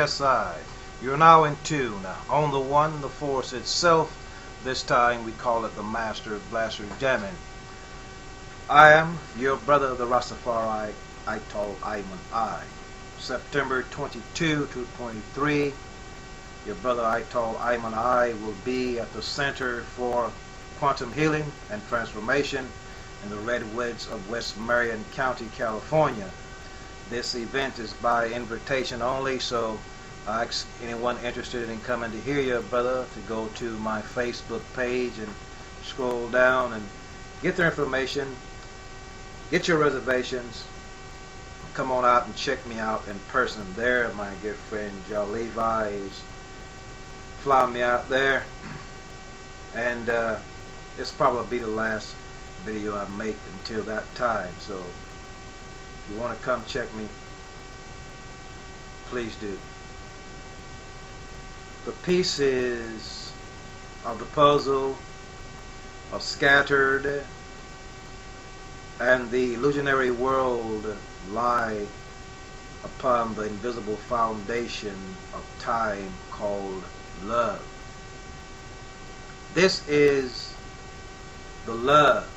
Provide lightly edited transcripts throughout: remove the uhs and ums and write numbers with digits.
west side. You're now in tune on the one, the force itself. This time we call it the Master Blaster Jamming. I am your brother, the Rastafari I. September 22 to 23. Your brother I will be at the Center for Quantum Healing and Transformation in the Redwoods of West Marion County, California. This event is by invitation only, so I ask anyone interested in coming to hear your brother to go to my Facebook page and scroll down and get their information, get your reservations, come on out and check me out in person there. My good friend Joe Levi is flying me out there, and it's probably be the last video I make until that time. So if you want to come check me, please do. The pieces of the puzzle are scattered, and the illusionary world lie upon the invisible foundation of time called love. This is the love,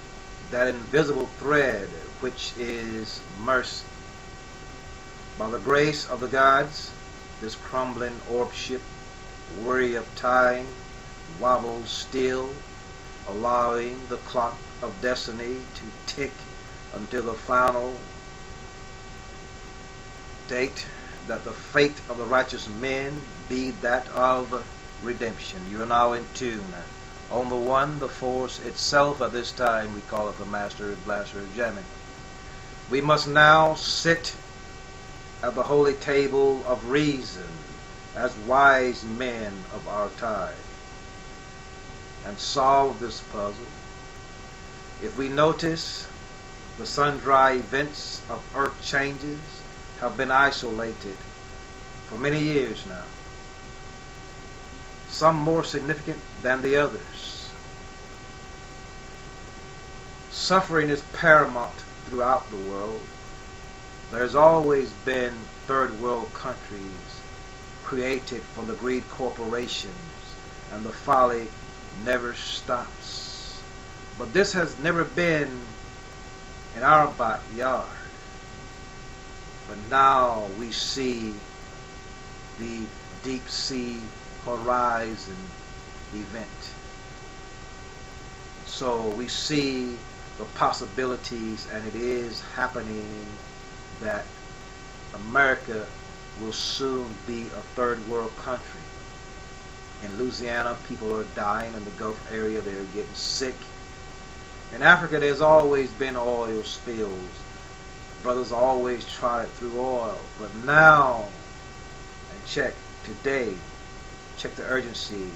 that invisible thread which is mercy. By the grace of the gods, this crumbling orb ship, weary of time, wobbles still, allowing the clock of destiny to tick until the final date, that the fate of the righteous men be that of redemption. You are now in tune on the one, the force itself. At this time we call it the Master Blaster Jamming. We must now sit at the holy table of reason as wise men of our time and solve this puzzle. If we notice, the sundry events of earth changes have been isolated for many years now, some more significant than the others. Suffering is paramount throughout the world. There's always been third world countries created from the greed corporations, and the folly never stops. But this has never been in our backyard. But now we see the deep sea horizon event. So we see the possibilities, and it is happening, that America will soon be a third world country. In Louisiana, people are dying. In the Gulf area, they're getting sick. In Africa, there's always been oil spills. Brothers always tried it through oil. But now, and check today, check the urgency.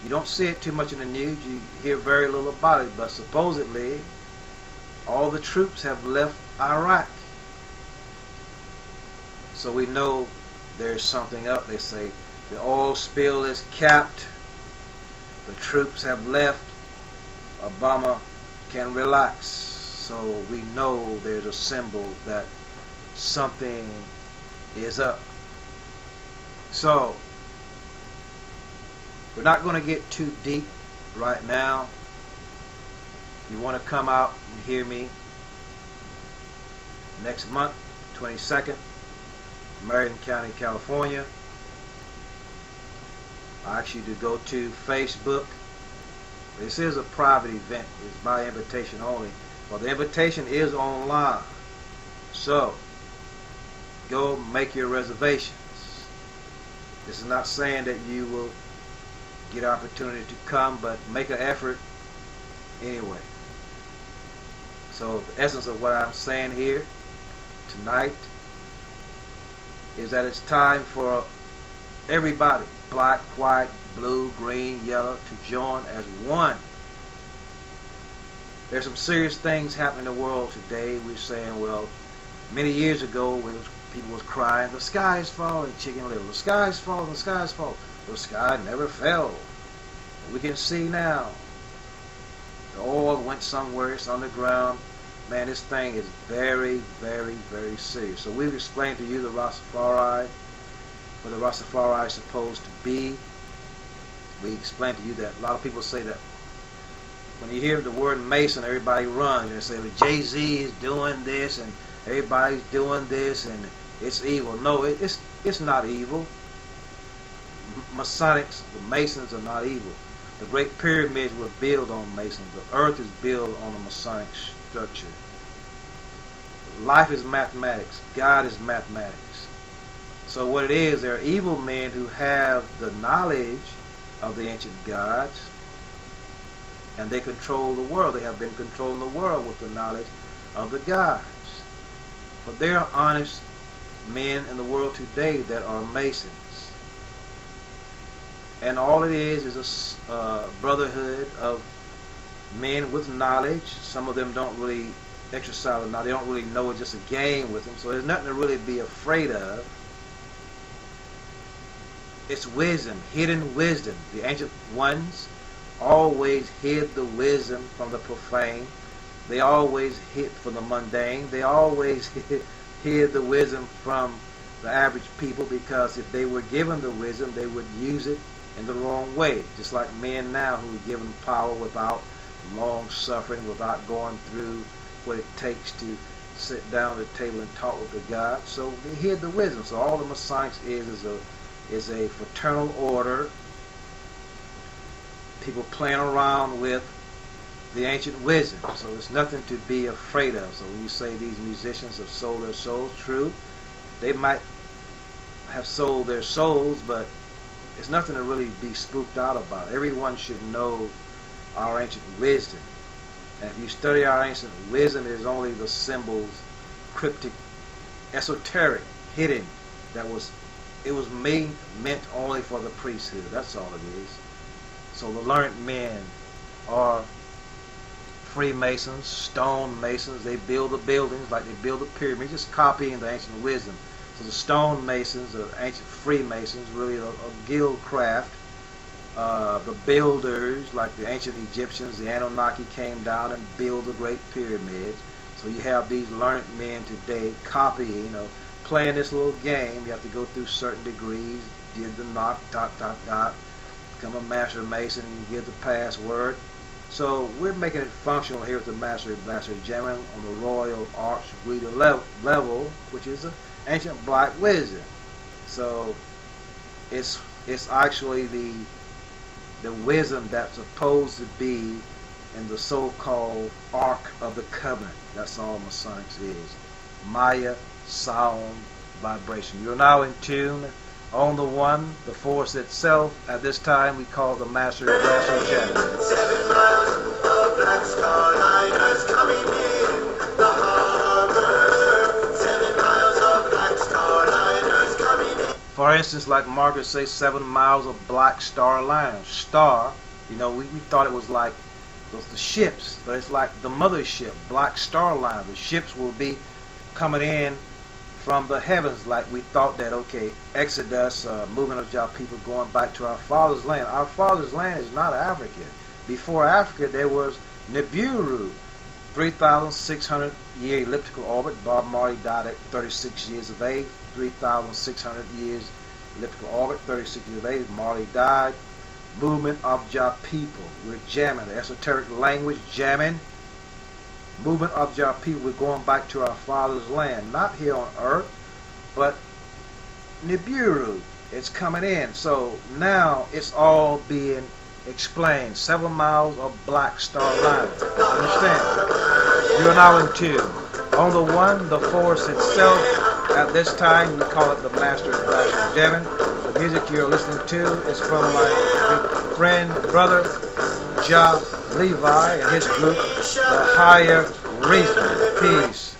You don't see it too much in the news. You hear very little about it. But supposedly, all the troops have left Iraq. So we know there's something up. They say the oil spill is capped. The troops have left. Obama can relax. So we know there's a symbol that something is up. So we're not going to get too deep right now. You want to come out and hear me next month, 22nd, Marion County, California. I ask you to go to Facebook. This is a private event. It's by invitation only. Well, the invitation is online. So go make your reservations. This is not saying that you will get opportunity to come, but make an effort anyway. So the essence of what I'm saying here tonight is that it's time for everybody, black, white, blue, green, yellow, to join as one. There's some serious things happening in the world today. We're saying, well, many years ago, people was crying, the sky is falling, Chicken Little. The sky is falling, the sky is falling. The sky never fell. We can see now. The oil went somewhere, it's underground. Man, this thing is very, very, very serious. So we've explained to you the Rastafari what the Rastafari is supposed to be. We explained to you that a lot of people say that when you hear the word Mason, everybody runs and say, well, Jay-Z is doing this and everybody's doing this and it's evil. No, it's not evil. Masonics, the Masons are not evil. The Great Pyramids were built on Masons. The earth is built on a Masonic structure. Life is mathematics. God is mathematics. So what it is, there are evil men who have the knowledge of the ancient gods, and they control the world. They have been controlling the world with the knowledge of the gods. But there are honest men in the world today that are Masons. And all it is a brotherhood of men with knowledge. Some of them don't really exercise it now. They don't really know it's just a game with them. So there's nothing to really be afraid of. It's wisdom, hidden wisdom. The ancient ones always hid the wisdom from the profane. They always hid from the mundane. They always hid the wisdom from the average people, because if they were given the wisdom, they would use it in the wrong way. Just like men now who are given power without long suffering, without going through what it takes to sit down at the table and talk with the God. So they hid the wisdom. So all the Masonics is a fraternal order. People playing around with the ancient wisdom. So there's nothing to be afraid of. So when you say these musicians have sold their souls, true, they might have sold their souls, but it's nothing to really be spooked out about. Everyone should know our ancient wisdom. And if you study our ancient wisdom, it is only the symbols, cryptic, esoteric, hidden, it was meant only for the priesthood. That's all it is. So the learned men are Freemasons, stone masons. They build the buildings like they build the pyramids, just copying the ancient wisdom. So the stone masons, the ancient Freemasons, really a guild craft. The builders, like the ancient Egyptians, the Anunnaki came down and built the great pyramids. So you have these learned men today copying, playing this little game. You have to go through certain degrees, give the knock, dot, dot, dot, become a master mason, and you give the password. So we're making it functional here with the Master Blaster Jamming on the Royal Arch Reader level, which is an ancient black wisdom. So it's actually the wisdom that's supposed to be in the so-called Ark of the Covenant. That's all Masonics is. Maya, sound, vibration. You're now in tune on the one, the force itself. At this time we call the Master Blaster Jamming. 7 miles of Black Star Liners coming in the harbor. 7 miles of Black Star Liners coming in. For instance, like Margaret says, 7 miles of Black Star Liners. Star, we thought it was like the ships, but it's like the mothership, Black Star Liner. The ships will be coming in from the heavens, like we thought that, okay, Exodus, movement of our people going back to our father's land. Our father's land is not Africa. Before Africa, there was Nibiru, 3,600 year elliptical orbit. Bob Marley died at 36 years of age. 3,600 years elliptical orbit, 36 years of age. Marley died. Movement of Jah people. We're jamming. The esoteric language, jamming. Movement of Jah people. We're going back to our father's land. Not here on earth, but Nibiru. It's coming in. So now it's all being explained. 7 miles of Black Star Line. Understand? You're now in tune. On the one, the force itself. At this time, we call it the Master Blaster Jamming. The music you're listening to is from my friend, brother, Jah Levi and his group, The Higher Reason. Peace.